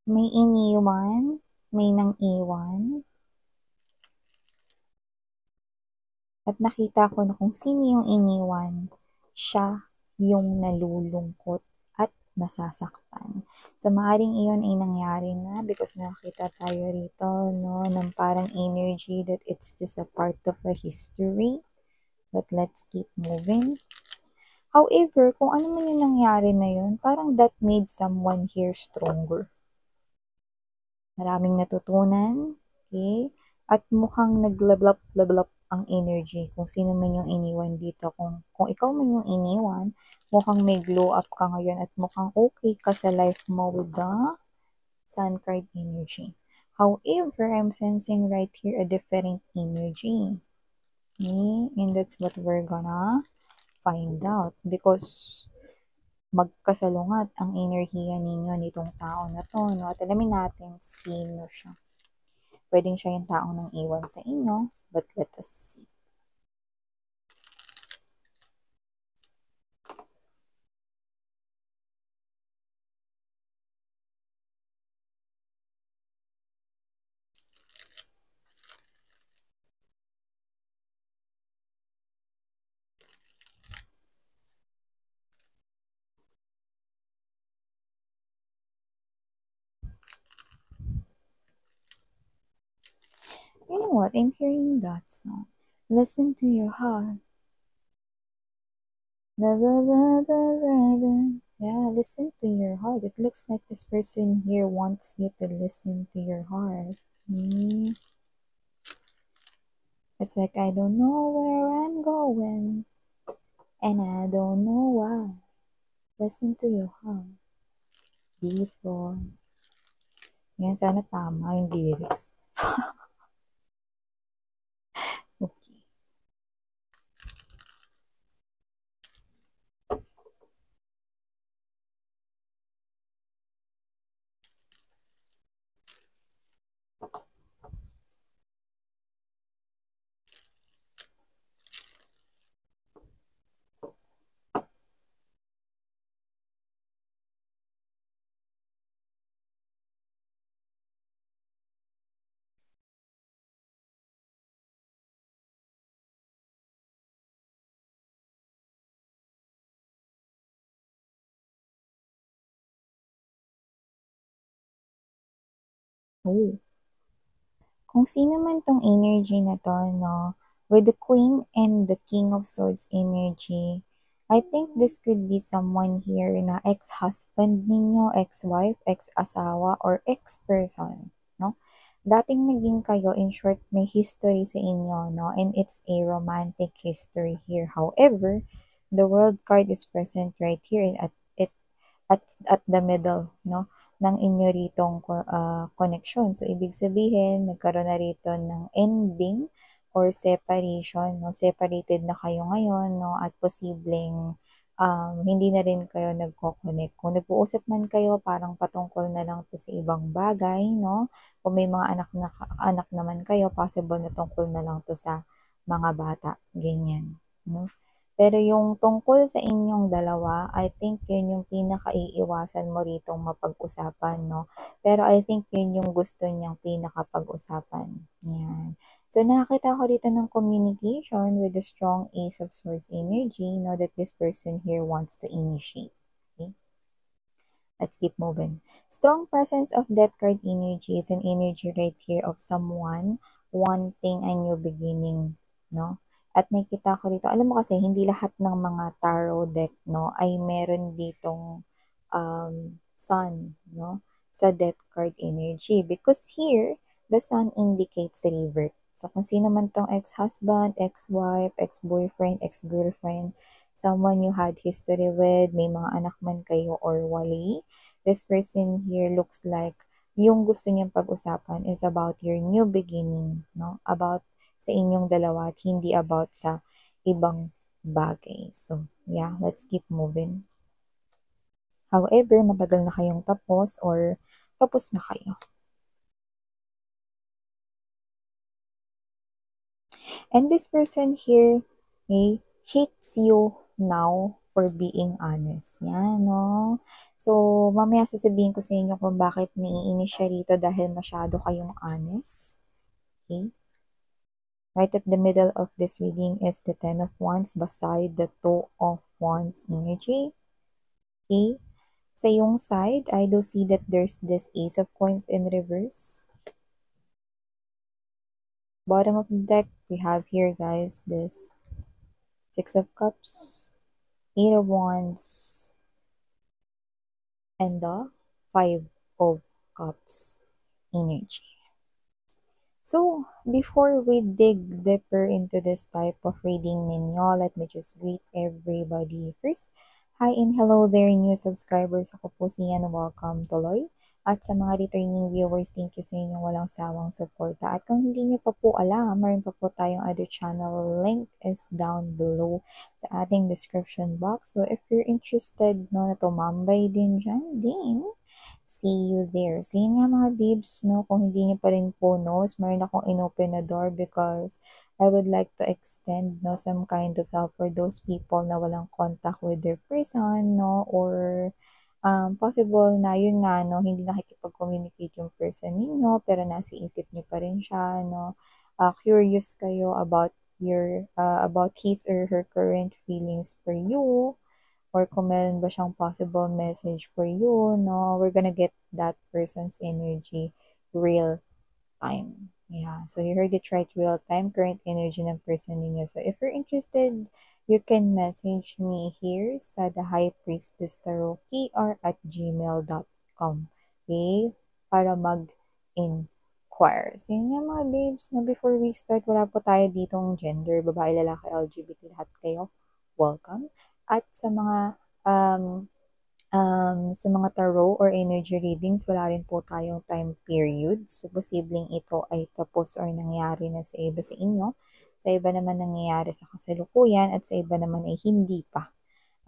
May iniwan, may nang iwan, at nakita ko na kung sino yung iniwan, siya yung nalulungkot at nasasaktan. So, maaaring iyon ay nangyari na because nakita tayo rito, no, ng parang energy that it's just a part of a history. But let's keep moving. However, kung ano man yung nangyari na yun, parang that made someone here stronger. Maraming natutunan, okay? At mukhang nag-level up ang energy kung sino man yung iniwan dito. Kung ikaw man yung iniwan, mukhang may glow up ka ngayon at mukhang okay ka sa life mo with the Sun card energy. However, I'm sensing right here a different energy. Okay? And that's what we're gonna find out because magkasalungat ang enerhiya ninyo nitong tao na to, no? At alamin natin sino siya. Pwedeng siya yung taong nang iwan sa inyo, but let us see. You know what? I'm hearing that song. Listen to your heart. Da, da, da, da, da, da. Yeah, listen to your heart. It looks like this person here wants you to listen to your heart. It's like, I don't know where I'm going, and I don't know why. Listen to your heart. Before. Yan, sana tama yung lyrics. Okay. Oh. Kung sino man tong energy na to, no, with the Queen and the King of Swords energy, I think this could be someone here na ex-husband ninyo, ex-wife, ex-asawa, or ex-person, no? Dating naging kayo, in short, may history sa inyo, no? And it's a romantic history here. However, the world card is present right here at the middle, no, ng inyo ritong connection. So, ibig sabihin, nagkaroon na rito ng ending or separation, no? Separated na kayo ngayon, no? At posibleng hindi na rin kayo nagko-connect. Kung nag-uusap man kayo, parang patungkol na lang to sa ibang bagay, no? Kung may mga anak naman kayo, possible na tungkol na lang to sa mga bata, ganyan, no? Pero yung tungkol sa inyong dalawa, I think yun yung pinakaiiwasan mo ritong mapag-usapan, no? Pero I think yun yung gusto niyang pinakapag-usapan. Yan. So, nakakita ko dito ng communication with the strong Ace of Swords energy, no, that this person here wants to initiate. Okay? Let's keep moving. Strong presence of Death card energy is an energy right here of someone wanting a new beginning, no? At nakita ko dito, alam mo kasi hindi lahat ng mga tarot deck, no, ay meron ditong sun, no, sa Death card energy because here the sun indicates revert. So kung sino man tong ex-husband, ex-wife, ex-boyfriend, ex-girlfriend, someone you had history with, may mga anak man kayo or wali, this person here looks like yung gusto niyang pag-usapan is about your new beginning, no? About sa inyong dalawa at hindi about sa ibang bagay. So, yeah, let's keep moving. However, matagal na kayong tapos or tapos na kayo. And this person here may hates you now for being honest. Yan, no? So, mamaya sasabihin ko sa inyo kung bakit naiinis siya rito dahil masyado kayong honest. Okay? Right at the middle of this reading is the Ten of Wands beside the Two of Wands energy. Okay? Sa yung side, I do see that there's this Ace of Coins in reverse. Bottom of the deck, we have here, guys, this Six of Cups, Eight of Wands, and the Five of Cups energy. So, before we dig deeper into this type of reading ninyo, let me just greet everybody first. Hi and hello there, new subscribers. Ako po si Yan. Welcome tuloy. At sa mga returning viewers, thank you sa inyong walang sawang suporta. At kung hindi niyo pa po alam, mayroon pa po tayong other channel. Link is down below sa ating description box. So, if you're interested na tumambay din dyan, see you there. So, yun nga mga babes, no, kung hindi niyo pa rin po knows, meron akong inopen na door because I would like to extend, no, some kind of help for those people na walang contact with their person, no, or possible na yun nga, no, hindi nakikipag-communicate yung person ninyo, pero nasa isip niyo pa rin siya, no, curious kayo about about his or her current feelings for you, or kung meron ba siyang possible message for you, no, we're gonna get that person's energy real time. Yeah, so you heard it right, real time, current energy ng person ninyo. So if you're interested, you can message me here sa The High Priestess Tarot kr@gmail.com. Okay? Para mag-inquire. So yun nga mga babes, na before we start, wala po tayo ditong gender, babae, lalaki, LGBT, lahat kayo. Welcome. At um, sa mga tarot or energy readings, wala rin po tayong time period. So, posibleng ito ay tapos or nangyari na sa iba sa inyo. Sa iba naman nangyayari sa kasalukuyan at sa iba naman ay hindi pa.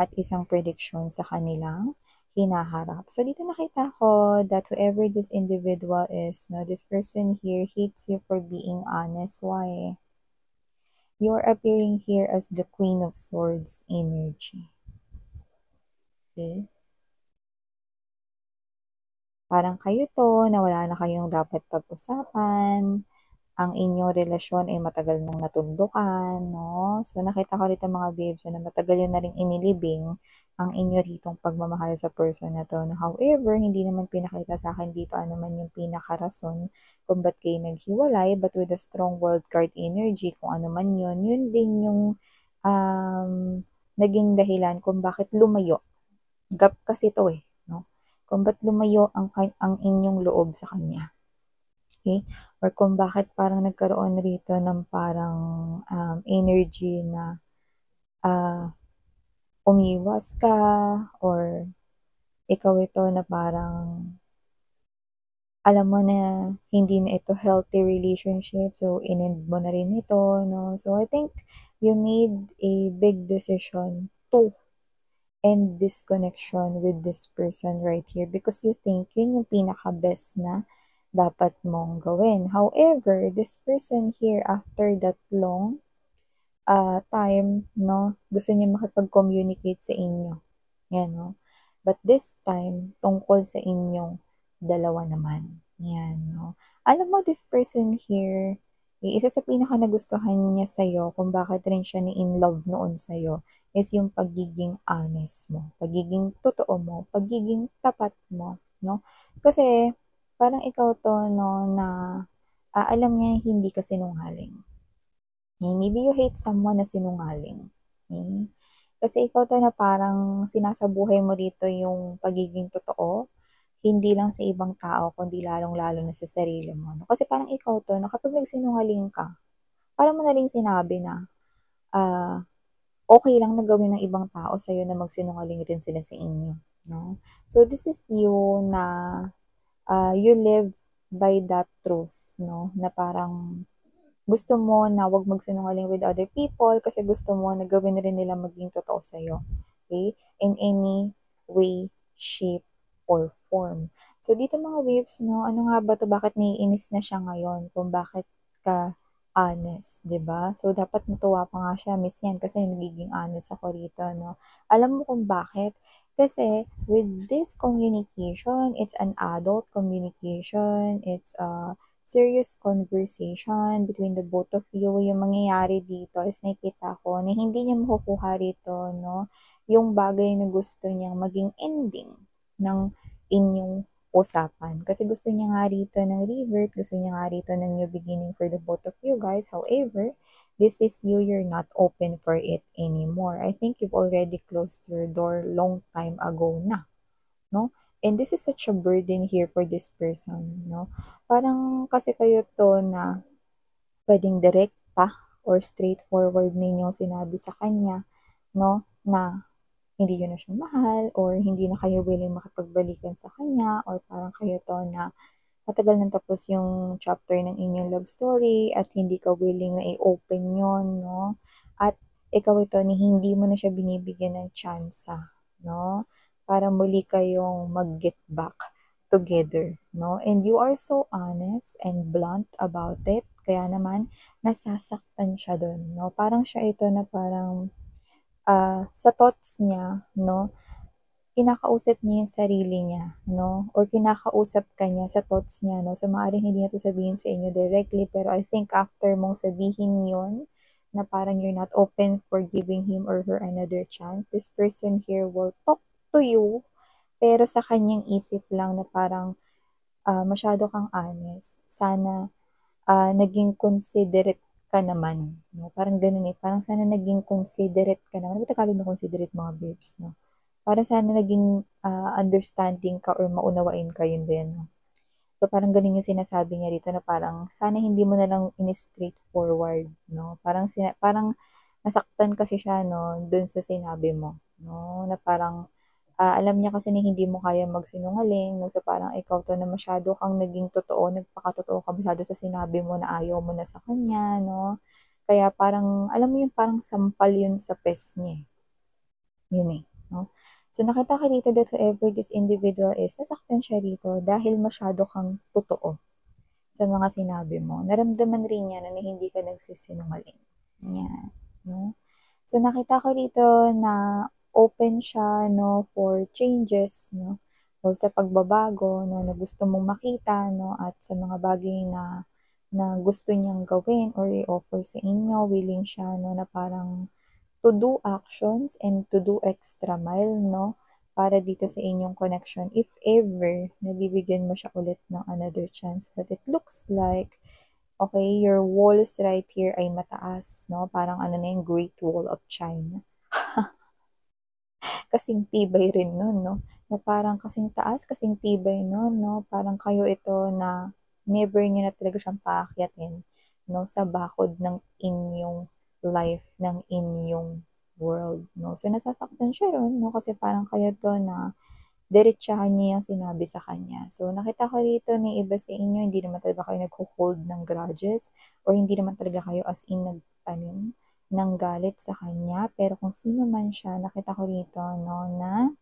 At isang prediction sa kanilang hinaharap. So, dito nakita ko that whoever this individual is, no, this person here hates you for being honest. Why? You are appearing here as the Queen of Swords energy. Okay? Parang kayo to na wala na kayong dapat pag-usapan, ang inyong relasyon ay matagal nang natundukan, no? So, nakita ko rito mga babes na matagal yun na rin inilibing ang inyo ritong pagmamahal sa person na to. However, hindi naman pinakita sa akin dito ano man yung pinakarason kung ba't kayo naghiwalay, but with a strong world card energy, kung ano man yun, yun din yung um, naging dahilan kung bakit lumayo. Gap kasi to eh, no? Kung ba't lumayo ang inyong loob sa kanya. Okay? Or kung bakit parang nagkaroon rito ng parang energy na umiwas ka, or ikaw ito na parang alam mo na hindi na ito healthy relationship, so in-end mo na rin ito, no? So I think you made a big decision to end this connection with this person right here because you think yun yung pinaka-best na dapat mong gawin. However, this person here, after that long time, no, gusto niya makipag-communicate sa inyo. Yan, no? But this time, tungkol sa inyong dalawa naman. Yan, no? Alam mo, this person here, isa sa pinaka nagustuhan niya sa'yo, kung bakit rin siya ni-in love noon sa'yo, is yung pagiging honest mo, pagiging totoo mo, pagiging tapat mo, no? Kasi, parang ikaw to, no, na alam niya hindi ka sinungaling. Maybe you hate someone na sinungaling. Okay? Kasi ikaw to na parang sinasabuhay mo dito yung pagiging totoo, hindi lang sa ibang tao, kundi lalong-lalo na sa sarili mo. No? Kasi parang ikaw to na kapag nagsinungaling ka, parang mo na rin sinabi na okay lang na gawin ng ibang tao sa'yo na magsinungaling rin sila sa inyo. No? So this is you na you live by that truth, no? Na parang gusto mo na wag magsinungaling with other people kasi gusto mo na gawin rin nila maging totoo sa'yo. Okay? In any way, shape, or form. So, dito mga waves, no, ano nga ba to? Bakit naiinis na siya ngayon? Kung bakit ka honest, 'di ba? So, dapat natuwa pa nga siya, miss yan, kasi nagiging honest ako rito, no? Alam mo kung bakit? Kasi with this communication, it's an adult communication, it's a serious conversation between the both of you. Yung mangyayari dito is nakikita ko na hindi niya makukuha rito, no? Yung bagay na gusto niyang maging ending ng inyong usapan. Kasi gusto niya nga rito ng revert, gusto niya nga rito ng new beginning for the both of you guys. However, this is you, you're not open for it anymore. I think you've already closed your door long time ago na, no? And this is such a burden here for this person, no? Parang kasi kayo to na pwedeng direkta or straightforward ninyong sinabi sa kanya, no? Na hindi yun na siya mahal or hindi na kayo willing makipagbalikan sa kanya or parang kayo to na matagal nang tapos yung chapter ng inyong love story at hindi ka willing na i-open yon, no? At ikaw ito ni hindi mo na siya binibigyan ng tsansa, no? Para muli kayong mag-get back together, no? And you are so honest and blunt about it. Kaya naman, nasasaktan siya doon, no? Parang siya ito na parang sa thoughts niya, no? Kinakausap niya yung sarili niya, no? Or kinakausap ka niya sa thoughts niya, no? So, maaaring hindi niya to sabihin sa inyo directly, pero I think after mong sabihin yun, na parang you're not open for giving him or her another chance, this person here will talk to you, pero sa kanyang isip lang na parang masyado kang honest. Sana naging considerate ka naman, no? Parang ganun eh. Parang sana naging considerate ka naman. Ano ba Tagalog na considerate mga babes, no? Para sana naging understanding ka or maunawain ka, yun din. No? So, parang ganun yung sinasabi niya rito na parang sana hindi mo na lang in-straightforward, no? Parang nasaktan kasi siya, no, dun sa sinabi mo, no? Na parang alam niya kasi na hindi mo kaya magsinungaling, no? So, parang ikaw to na masyado kang naging totoo, nagpakatotoo ka masyado sa sinabi mo na ayaw mo na sa kanya, no? Kaya parang, alam mo yung parang sampal yun sa pes niya, eh. Yun eh, no? So, nakita ka dito that whoever this individual is, nasaktan siya rito dahil masyado kang totoo sa mga sinabi mo. Naramdaman rin niya na hindi ka nagsisinungaling. Yan, no? So, nakita ko dito na open siya, no, for changes, no, or sa pagbabago, no, na gusto mong makita, no, at sa mga bagay na gusto niyang gawin or i-offer sa inyo, willing siya, no, na parang to do actions and to do extra mile, no, para dito sa inyong connection if ever nabibigyan mo siya ulit ng another chance. But it looks like, okay, your walls right here ay mataas, no? Parang ano na yung Great Wall of China. Kasing tibay rin nun, no? Na parang kasing taas, kasing tibay nun, no? Parang kayo ito na never nyo na talaga siyang paakyatin, no? Sa bakod ng inyong life, ng inyong world, no? So, nasasaktan siya ron, no? Kasi parang kayo to na diretsahan niya yung sinabi sa kanya. So, nakita ko dito na iba sa inyo, hindi naman talaga kayo nagho-hold ng grudges or hindi naman talaga kayo as in nagtanim ng galit sa kanya. Pero kung sino man siya, nakita ko dito, no, na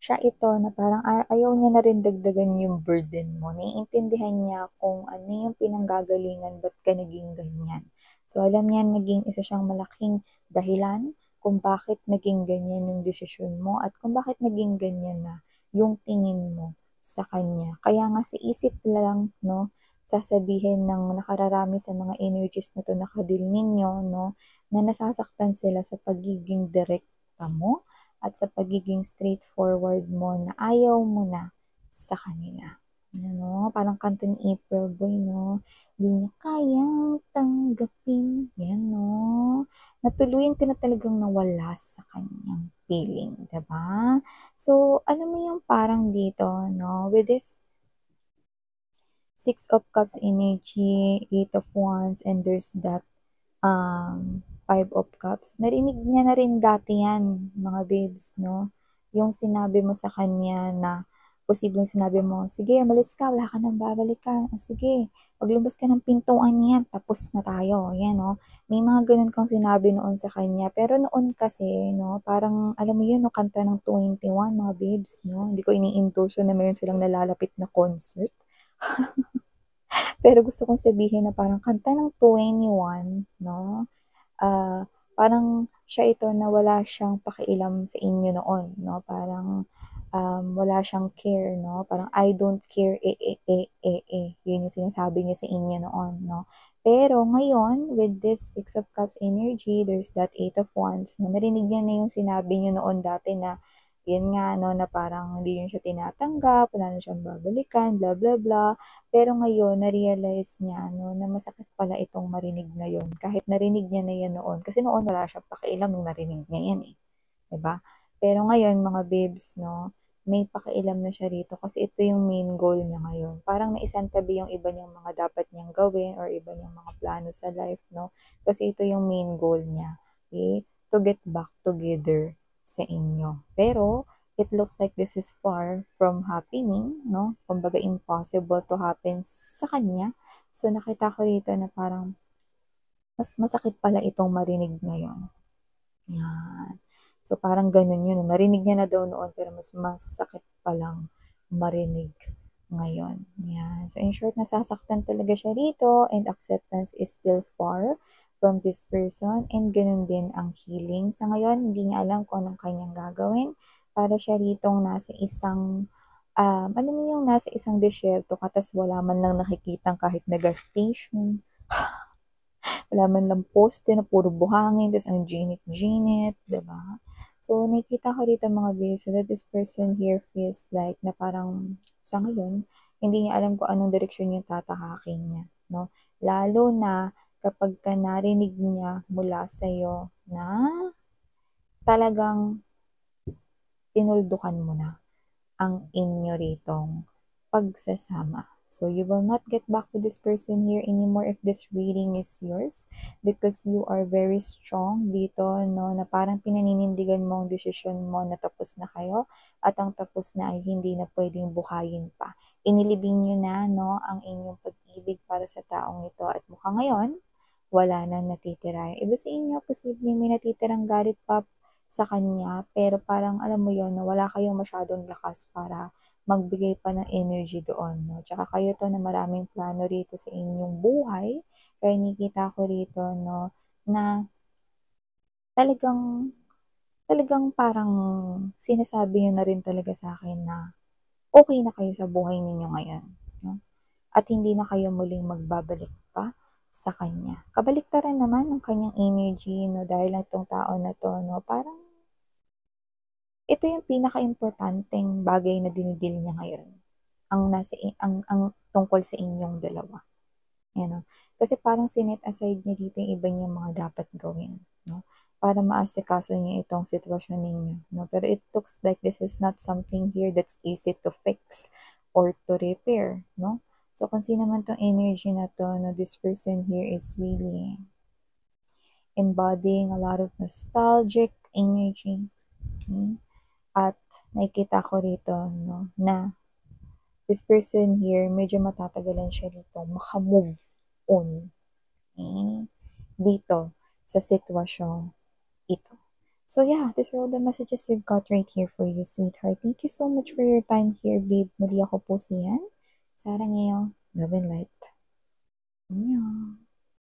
siya ito na parang ayaw niya na rin dagdagan yung burden mo. Naiintindihan niya kung ano yung pinanggagalingan, ba't ka naging ganyan. So, alam niya naging isa siyang malaking dahilan kung bakit naging ganyan yung desisyon mo at kung bakit naging ganyan na yung tingin mo sa kanya. Kaya nga sa isip lang, no, sasabihin ng nakararami sa mga energies na to nakadil ninyo, no, na nasasaktan sila sa pagiging direkta mo at sa pagiging straightforward mo na ayaw mo na sa kanila. Ano, parang kanta ni April Boy, no? Di niya kayang tanggapin. Yan, no? Natuluyan ka na talagang nawala sa kanyang feeling, diba? So, alam mo yung parang dito, no? With this Six of Cups energy, Eight of Wands, and there's that Five of Cups. Narinig niya na rin dati yan, mga babes, no? Yung sinabi mo sa kanya na posibleng sinabi mo, sige, umalis ka, wala ka nang babalikan. O sige, paglabas ka ng pintuan niyan, tapos na tayo. Yan, no? May mga ganun kang sinabi noon sa kanya. Pero noon kasi, no, parang, alam mo yun, no, kanta ng 21, mga babes, no? Hindi ko ini-endorse na mayroon silang nalalapit na concert. Pero gusto kong sabihin na parang kanta ng 21, no? parang siya ito na wala siyang pakialam sa inyo noon, 'no? Parang, wala siyang care, 'no? Parang, "I don't care, yun yung sinasabi niya sa inyo noon, 'no? Pero ngayon, with this Six of Cups energy, there's that Eight of Wands, 'no? Narinig niya na yung sinabi niyo noon dati na, yun nga, 'no, na parang hindi niyo siya tinatanggap, wala na siyang babalikan, blah, blah, blah. Pero ngayon na-realize niya 'no, na masakit pala itong marinig na yun, kahit narinig niya na yan noon. Kasi noon wala siyang pakialam nung narinig niya yan, eh, 'di ba? Pero ngayon mga babes 'no, may pakialam na siya rito kasi ito yung main goal niya ngayon. Parang naisantabi yung iba niyang mga dapat niyang gawin or iba niyang mga plano sa life 'no, kasi ito yung main goal niya, okay, to get back together sa inyo. Pero it looks like this is far from happening, no? Kumbaga impossible to happen sa kanya. So nakita ko rito na parang mas masakit pala itong marinig ngayon. Yan. So parang ganun yun. Narinig niya na daw noon pero mas masakit palang marinig ngayon. Yan. So in short, nasasaktan talaga siya rito and acceptance is still far from this person and ganun din ang healing. Sa ngayon, hindi niya alam kung anong kanyang gagawin para siya ritong nasa isang alam mo yung nasa isang desierto ka tas wala man lang nakikitang kahit na gas station, wala man lang poste na puro buhangin, tas ang ginit-ginit, 'di ba? So, nakikita ko dito mga views so that this person here feels like na parang sa ngayon, hindi niya alam kung anong direksyon yung tatakakin niya, no? Lalo na kapag ka narinig niya mula sa'yo na talagang tinuldukan mo na ang inyo ritong pagsasama. So you will not get back to this person here anymore if this reading is yours because you are very strong dito, no, na parang pinaninindigan mo ang desisyon mo na tapos na kayo at ang tapos na ay hindi na pwedeng buhayin pa. Inilibing nyo na, no, ang inyong pag-ibig para sa taong ito at mukha ngayon, wala nang natitira. Iba sa inyo, posibleng may natitirang galit pa sa kanya, pero parang alam mo yon na wala kayong masyadong lakas para magbigay pa ng energy doon, no? Tsaka kayo to na maraming plano rito sa inyong buhay, kaya nakikita ko rito, no, na talagang, talagang parang sinasabi niyo na rin talaga sa akin na okay na kayo sa buhay ninyo ngayon, no? At hindi na kayo muling magbabalik pa sa kanya. Kabaliktaran naman ng kanyang energy, no, dahil lang itong tao na to, no, parang ito yung pinakaimportanteng bagay na dinidil niya ngayon, ang nasa ang tungkol sa inyong dalawa, you know. Kasi parang sinet aside niya dito yung iba niyang mga dapat gawin, 'no, para maasikaso niya itong sitwasyon ninyo, 'no. Pero it looks like this is not something here that's easy to fix or to repair, 'no. So kung sino man 'tong energy na 'to, 'no, this person here is really embodying a lot of nostalgic energy, hmm. At nakikita ko rito 'no, na this person here medyo matatagalan siya rito maka-move on, eh, dito sa sitwasyong ito. So yeah, these are all the messages we've got right here for you, sweetheart. Thank you so much for your time here, babe. Muli ako po si Yan. Sarang ngayong Love and Light. Annyeong.